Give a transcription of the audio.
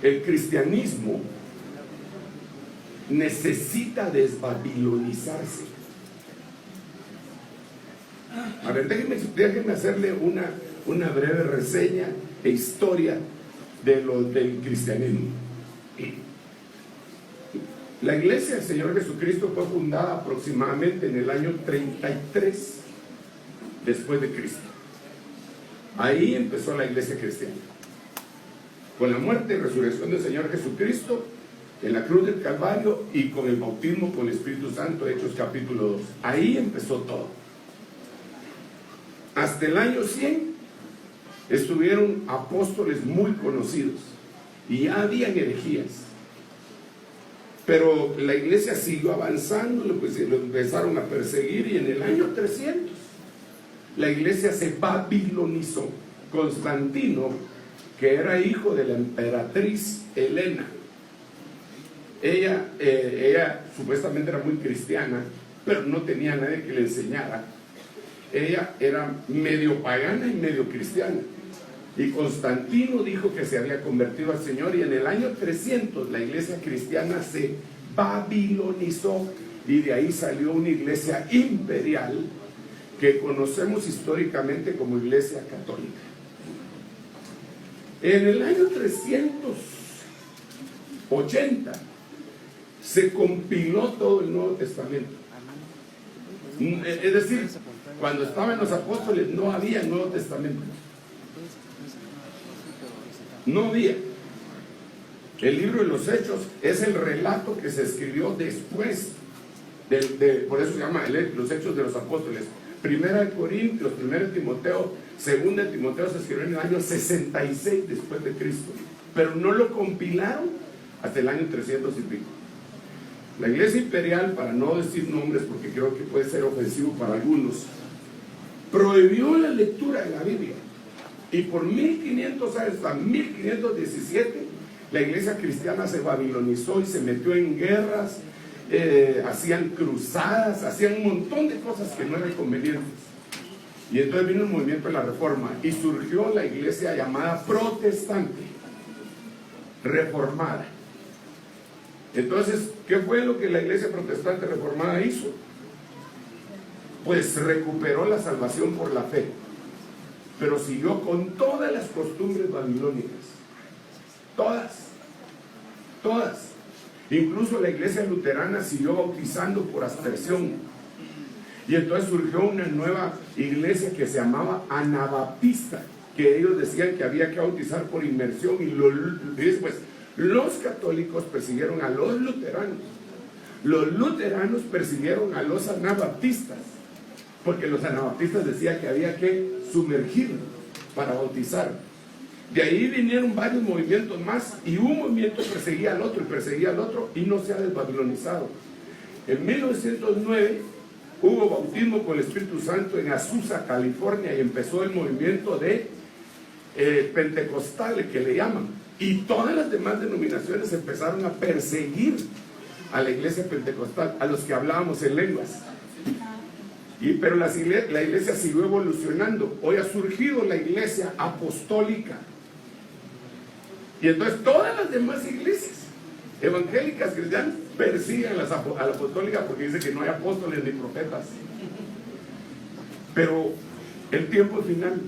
El cristianismo necesita desbabilonizarse. A ver, déjenme hacerle una breve reseña e historia del cristianismo. La iglesia del Señor Jesucristo fue fundada aproximadamente en el año 33 después de Cristo. Ahí empezó la iglesia cristiana, con la muerte y resurrección del Señor Jesucristo en la cruz del Calvario y con el bautismo con el Espíritu Santo, Hechos capítulo 2. Ahí empezó todo. Hasta el año 100 estuvieron apóstoles muy conocidos y ya habían herejías, pero la iglesia siguió avanzando, lo empezaron a perseguir, y en el año 300 la iglesia se babilonizó. Constantino, que era hijo de la emperatriz Helena, ella supuestamente era muy cristiana, pero no tenía nadie que le enseñara. Ella era medio pagana y medio cristiana, y Constantino dijo que se había convertido al Señor, y en el año 300 la iglesia cristiana se babilonizó, y de ahí salió una iglesia imperial que conocemos históricamente como Iglesia Católica. En el año 380 se compiló todo el Nuevo Testamento. Es decir, cuando estaban los apóstoles no había Nuevo Testamento. No había. El libro de los Hechos es el relato que se escribió después por eso se llama los Hechos de los Apóstoles. Primera de Corintios, primera de Timoteo, segunda de Timoteo se escribió en el año 66 después de Cristo, pero no lo compilaron hasta el año 300 y pico. La iglesia imperial, para no decir nombres porque creo que puede ser ofensivo para algunos, prohibió la lectura de la Biblia, y por 1500 años, hasta 1517, la iglesia cristiana se babilonizó y se metió en guerras, hacían cruzadas, hacían un montón de cosas que no eran convenientes. Y entonces vino el movimiento de la Reforma y surgió la iglesia llamada protestante, reformada. Entonces, ¿qué fue lo que la iglesia protestante reformada hizo? Pues recuperó la salvación por la fe, pero siguió con todas las costumbres babilónicas, todas. Incluso la iglesia luterana siguió bautizando por aspersión, y entonces surgió una nueva iglesia que se llamaba anabaptista, que ellos decían que había que bautizar por inmersión, y después los católicos persiguieron a los luteranos persiguieron a los anabaptistas, porque los anabaptistas decían que había que sumergir para bautizar. De ahí vinieron varios movimientos más, y un movimiento perseguía al otro y no se ha desbabilonizado. En 1909 hubo bautismo con el Espíritu Santo en Azusa, California, y empezó el movimiento de pentecostales, que le llaman, y todas las demás denominaciones empezaron a perseguir a la iglesia pentecostal, a los que hablábamos en lenguas. Pero la iglesia siguió evolucionando. Hoy ha surgido la iglesia apostólica, y entonces todas las demás iglesias evangélicas cristianas persiguen a la apostólica, porque dicen que no hay apóstoles ni profetas. Pero el tiempo es final.